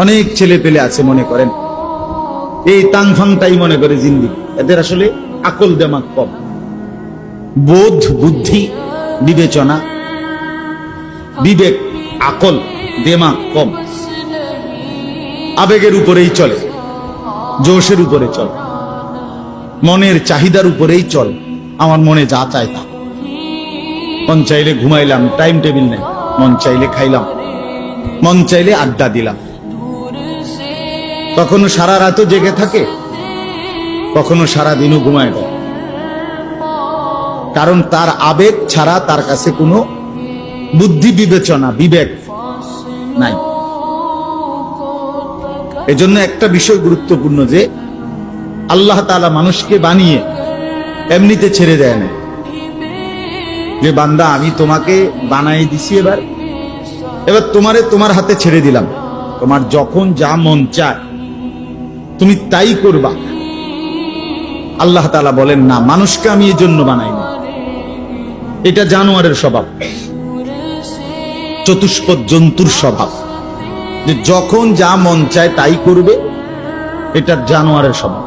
অনেক ছেলে পেলে আছে মনে করেন এই তাংফাংটাই মনে করে জিন্দেগি, এদের আসলে আকল দেমাগ কম, বোধ বুদ্ধি বিবেচনা বিবেক আকল দেমাগ কম, আবেগের উপরেই চলে, জোশের উপরে চলে, মনের চাহিদার উপরেই চলে। আমার মনে যা চায় তা, মন চাইলে ঘুমাইলাম, টাইম টেবিল নেই, মন চাইলে খাইলাম, মন চাইলে আড্ডা দিলাম। কখনো সারা রাতও জেগে থাকে, কখনো সারা দিনও ঘুমায় দেয়, কারণ তার আবেগ ছাড়া তার কাছে কোনো বুদ্ধি বিবেচনা বিবেক নাই। এজন্য একটা বিষয় গুরুত্বপূর্ণ যে আল্লাহ তাআলা মানুষকে বানিয়ে এমনিতে ছেড়ে দেয় না, যে বান্দা আমি তোমাকে বানাই দিছি, এবার তোমারে তোমার হাতে ছেড়ে দিলাম, তোমার যখন যা মন চায় তুমি তাই করবা। আল্লাহ তাআলা বলেন না, মানুষকে আমি এই জন্য বানাইনি, এটা জানোয়ারের স্বভাব, চতুষ্পদ জন্তুর স্বভাব, যে যখন যা মন চায় তাই করবে, এটা জানোয়ারের স্বভাব।